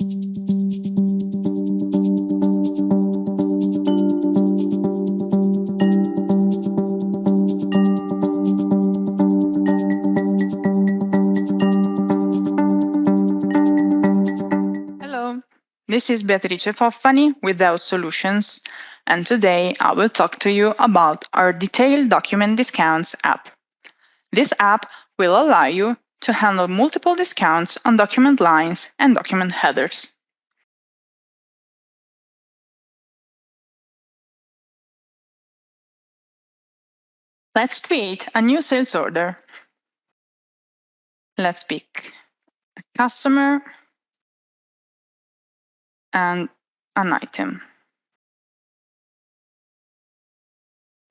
Hello, this is Beatrice Foffani with EOS Solutions, and today I will talk to you about our Detailed Document Discounts app. This app will allow you to handle multiple discounts on document lines and document headers. Let's create a new sales order. Let's pick a customer and an item.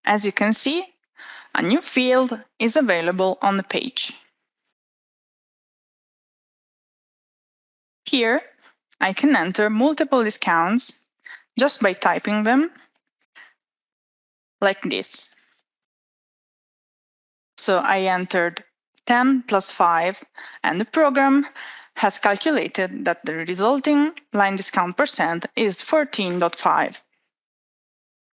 As you can see, a new field is available on the page. Here, I can enter multiple discounts just by typing them like this. So I entered 10 plus 5, and the program has calculated that the resulting line discount percent is 14.5.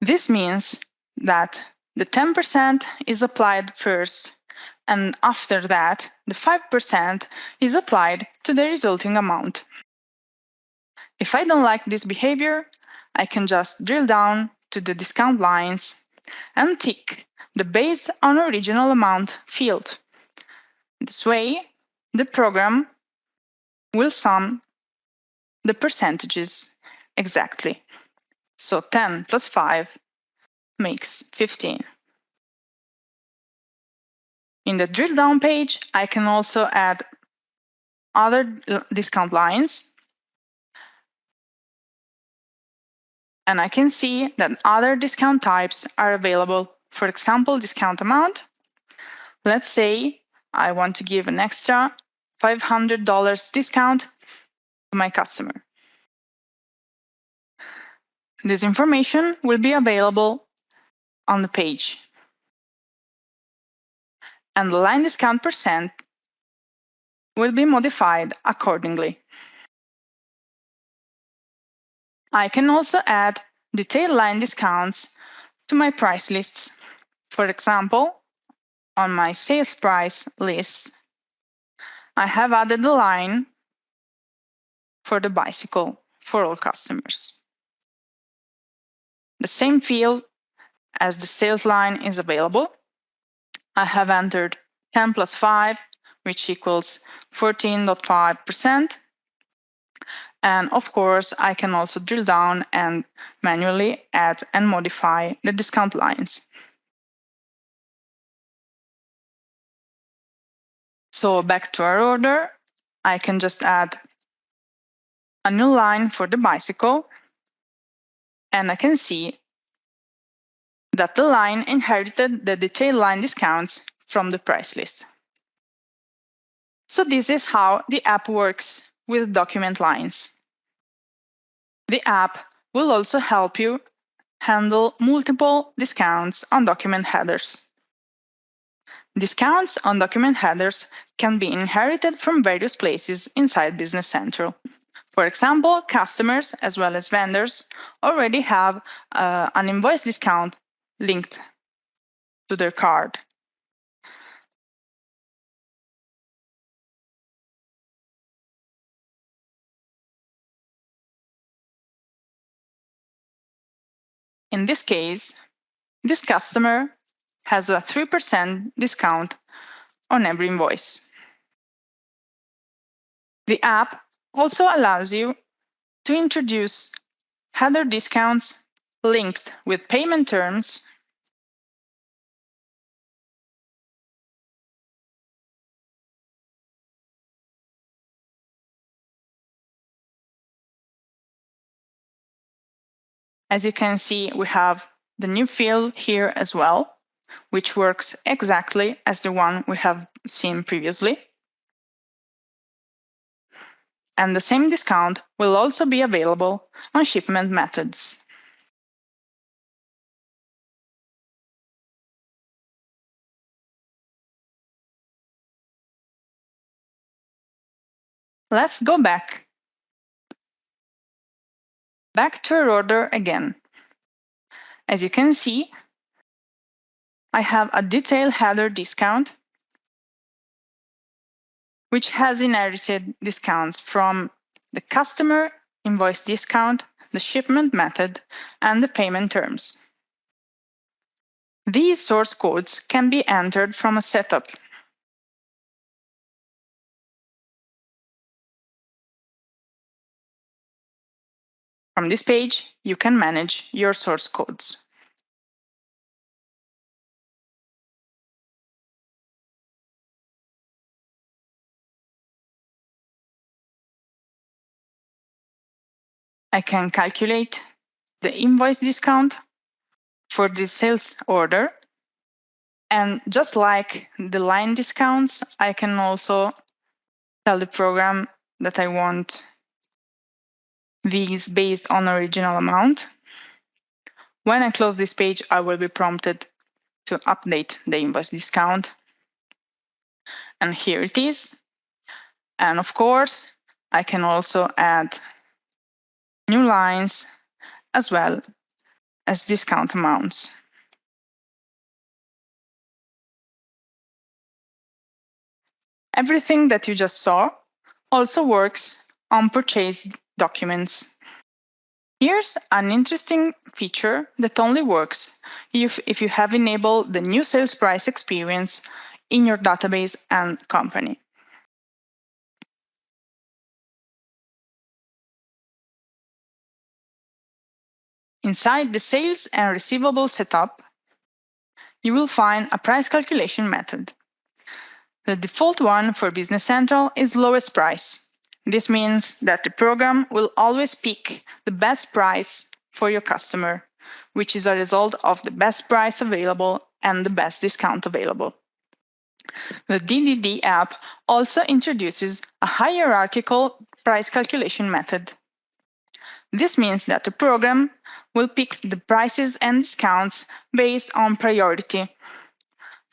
This means that the 10% is applied first, and after that, the 5% is applied to the resulting amount. If I don't like this behavior, I can just drill down to the discount lines and tick the based on original amount field. This way, the program will sum the percentages exactly. So 10 plus 5 makes 15. In the drill down page, I can also add other discount lines. And I can see that other discount types are available. For example, discount amount. Let's say I want to give an extra $500 discount to my customer. This information will be available on the page. And the line discount percent will be modified accordingly. I can also add detailed line discounts to my price lists. For example, on my sales price list, I have added a line for the bicycle for all customers. The same field as the sales line is available. I have entered 10 plus 5, which equals 14.5%. And of course, I can also drill down and manually add and modify the discount lines. So back to our order, I can just add a new line for the bicycle, and I can see that the line inherited the detailed line discounts from the price list. So this is how the app works with document lines. The app will also help you handle multiple discounts on document headers. Discounts on document headers can be inherited from various places inside Business Central. For example, customers as well as vendors already have an invoice discount linked to their card. In this case, this customer has a 3% discount on every invoice. The app also allows you to introduce header discounts linked with payment terms As you can see, we have the new field here as well, which works exactly as the one we have seen previously. And the same discount will also be available on shipment methods. Let's go back Back to our order again. As you can see, I have a detailed header discount, which has inherited discounts from the customer invoice discount, the shipment method, and the payment terms. These source codes can be entered from a setup. From this page, you can manage your source codes. I can calculate the invoice discount for this sales order. And just like the line discounts, I can also tell the program that I want these based on original amount. When I close this page, I will be prompted to update the invoice discount. And here it is. And of course, I can also add new lines as well as discount amounts. Everything that you just saw also works on purchased documents. Here's an interesting feature that only works if you have enabled the new sales price experience in your database and company. Inside the sales and receivable setup, you will find a price calculation method. The default one for Business Central is lowest price. This means that the program will always pick the best price for your customer, which is a result of the best price available and the best discount available. The DDD app also introduces a hierarchical price calculation method. This means that the program will pick the prices and discounts based on priority.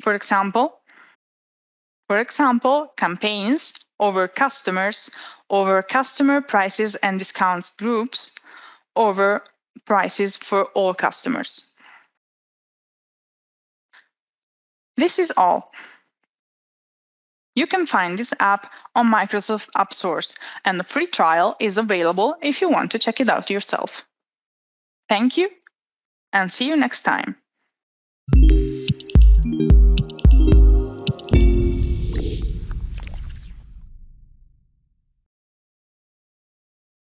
For example, campaigns over customer prices and discounts groups over prices for all customers. This is all. You can find this app on Microsoft App Stores, and the free trial is available if you want to check it out yourself. Thank you, and see you next time.